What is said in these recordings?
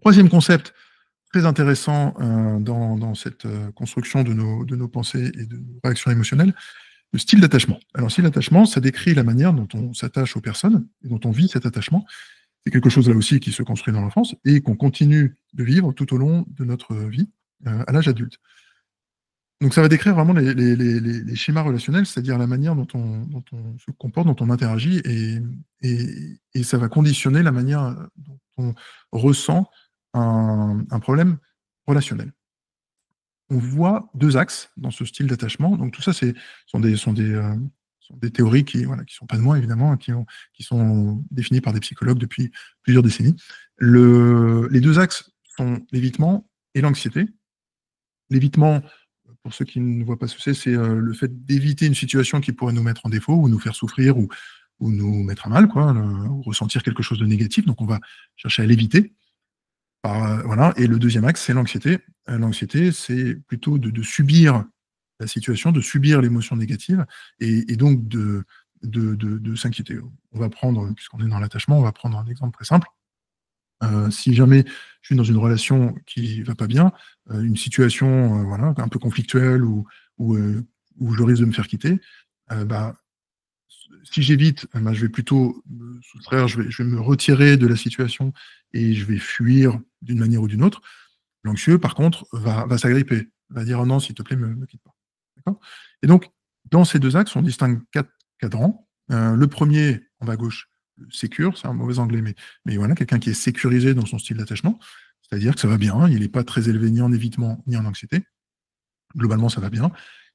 Troisième concept très intéressant dans cette construction de nos pensées et de nos réactions émotionnelles, le style d'attachement. Alors, le style d'attachement, ça décrit la manière dont on s'attache aux personnes et dont on vit cet attachement. C'est quelque chose là aussi qui se construit dans l'enfance et qu'on continue de vivre tout au long de notre vie à l'âge adulte. Donc ça va décrire vraiment les schémas relationnels, c'est-à-dire la manière dont on se comporte, dont on interagit, et ça va conditionner la manière dont on ressent un problème relationnel. On voit deux axes dans ce style d'attachement. Donc tout ça, sont des théories qui voilà, qui sont pas de moi évidemment, qui sont définies par des psychologues depuis plusieurs décennies. Les deux axes sont l'évitement et l'anxiété. L'évitement, pour ceux qui ne voient pas ce que c'est le fait d'éviter une situation qui pourrait nous mettre en défaut ou nous faire souffrir ou nous mettre à mal, quoi, ou ressentir quelque chose de négatif. Donc on va chercher à l'éviter. Voilà. Et le deuxième axe, c'est l'anxiété. L'anxiété, c'est plutôt de subir la situation, de subir l'émotion négative et donc de s'inquiéter. On va prendre, puisqu'on est dans l'attachement, on va prendre un exemple très simple. Si jamais je suis dans une relation qui va pas bien, une situation voilà, un peu conflictuelle ou, où je risque de me faire quitter, bah, si j'évite, bah, je vais plutôt me soustraire, je vais me retirer de la situation et je vais fuir d'une manière ou d'une autre. L'anxieux, par contre, va s'agripper, va dire oh non, s'il te plaît, me quitte pas. D'accord. Et donc, dans ces deux axes, on distingue quatre cadrans. Le premier, en bas à gauche, sécure, c'est un mauvais anglais, mais voilà, quelqu'un qui est sécurisé dans son style d'attachement, c'est-à-dire que ça va bien, il n'est pas très élevé ni en évitement ni en anxiété. Globalement, ça va bien.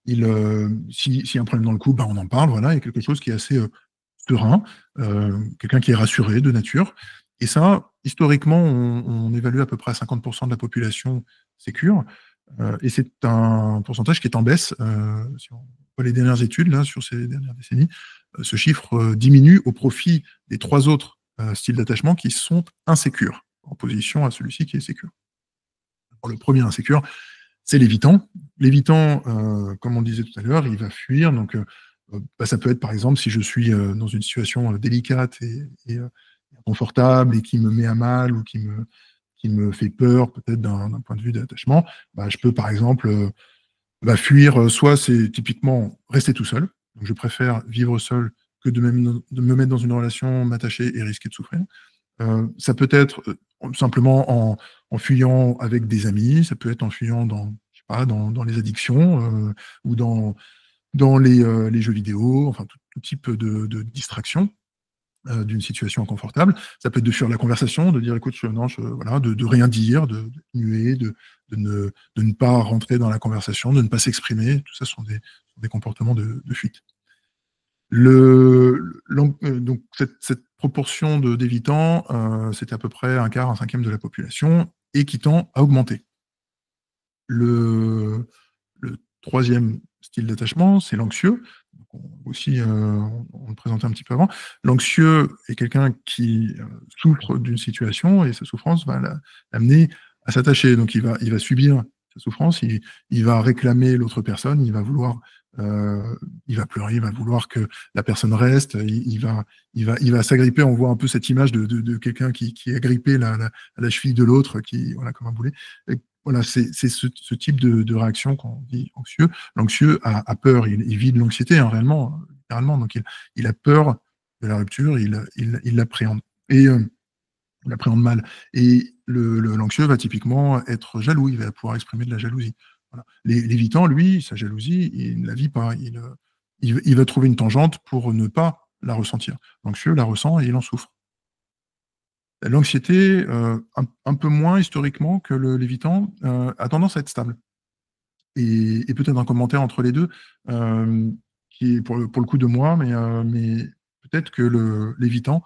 S'il y a un problème dans le couple, bah, on en parle, voilà, il y a quelque chose qui est assez serein, quelqu'un qui est rassuré de nature. Et ça, historiquement, on évalue à peu près à 50% de la population sécure. Et c'est un pourcentage qui est en baisse. Si on voit les dernières études là, sur ces dernières décennies, ce chiffre diminue au profit des trois autres styles d'attachement qui sont insécures, en opposition à celui-ci qui est sécure. Alors, le premier insécure, c'est l'évitant. L'évitant, comme on disait tout à l'heure, il va fuir. Donc, bah, ça peut être par exemple si je suis dans une situation délicate et inconfortable et qui me met à mal ou qui me fait peur peut-être d'un point de vue d'attachement, bah, je peux par exemple bah, fuir. Soit c'est typiquement rester tout seul. Donc, je préfère vivre seul que de me mettre dans une relation, m'attacher et risquer de souffrir. Ça peut être simplement en fuyant avec des amis, ça peut être en fuyant je sais pas, dans les addictions ou dans les jeux vidéo, enfin tout type de distraction d'une situation inconfortable. Ça peut être de fuir la conversation, de dire écoute, non, voilà, de rien dire, de muer, de ne pas rentrer dans la conversation, de ne pas s'exprimer. Tout ça sont des comportements de fuite. Donc cette proportion d'évitants, c'est à peu près un quart, un cinquième de la population, et qui tend à augmenter. Le troisième style d'attachement, c'est l'anxieux. Aussi, on le présentait un petit peu avant. L'anxieux est quelqu'un qui souffre d'une situation et sa souffrance va l'amener à s'attacher. Donc il va subir sa souffrance, il va réclamer l'autre personne, il va pleurer, il va vouloir que la personne reste, il va s'agripper. On voit un peu cette image de quelqu'un qui est agrippé à la cheville de l'autre, qui voilà, comme un boulet. Et voilà, c'est ce type de réaction qu'on dit anxieux. L'anxieux a peur, il vit de l'anxiété, hein, réellement, littéralement. Donc il a peur de la rupture, il l'appréhende. Et il l'appréhende mal. Et l'anxieux va typiquement être jaloux, il va pouvoir exprimer de la jalousie. Voilà. L'évitant, lui, sa jalousie, il ne la vit pas. Il va trouver une tangente pour ne pas la ressentir. L'anxieux la ressent et il en souffre. L'anxiété, un peu moins historiquement que l'évitant, a tendance à être stable. Et peut-être un commentaire entre les deux, qui est pour le coup de moi, mais peut-être que l'évitant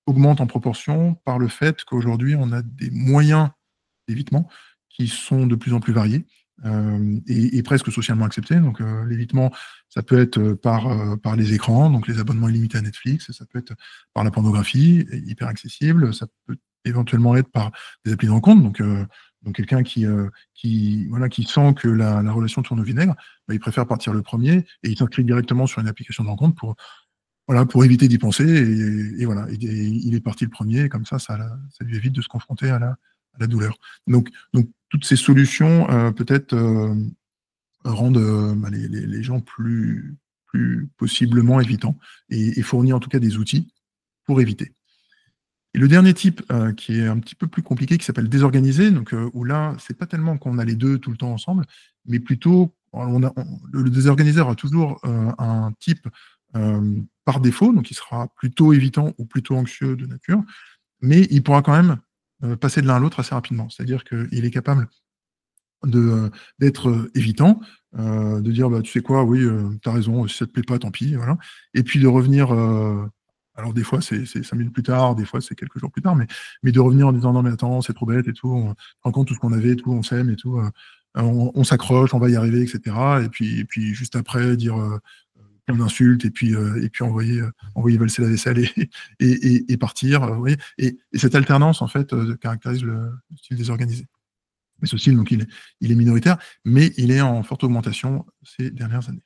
augmente en proportion par le fait qu'aujourd'hui, on a des moyens d'évitement qui sont de plus en plus variés et presque socialement acceptés. Donc, l'évitement, ça peut être par les écrans, donc les abonnements illimités à Netflix, ça peut être par la pornographie, hyper accessible, ça peut éventuellement être par des applis de rencontre. Donc quelqu'un voilà, qui sent que la relation tourne au vinaigre, bah, il préfère partir le premier et il s'inscrit directement sur une application de rencontre voilà, pour éviter d'y penser, et voilà, il est parti le premier, et comme ça lui évite de se confronter à la douleur. Donc toutes ces solutions, peut-être, rendent bah, les gens plus possiblement évitants, et fournir en tout cas des outils pour éviter. Et le dernier type, qui est un petit peu plus compliqué, qui s'appelle désorganisé, donc où là, c'est pas tellement qu'on a les 2 tout le temps ensemble, mais plutôt le désorganisé aura toujours, un type, par défaut, donc il sera plutôt évitant ou plutôt anxieux de nature, mais il pourra quand même, passer de l'un à l'autre assez rapidement. C'est-à-dire qu'il est capable d'être, évitant, de dire: «Bah, tu sais quoi? Oui, tu as raison, si ça te plaît pas, tant pis», voilà, et puis de revenir, alors des fois c'est 5 minutes plus tard, des fois c'est quelques jours plus tard, mais de revenir en disant: «Non mais attends, c'est trop bête et tout, on te rends compte tout ce qu'on avait et tout, on s'aime et tout, on s'accroche, on va y arriver» et cetera, et puis juste après dire, plein d'insultes, et puis envoyer valser la vaisselle, et partir, vous voyez? Et cette alternance en fait, caractérise le style désorganisé. Mais ce style, donc il est minoritaire, mais il est en forte augmentation ces dernières années.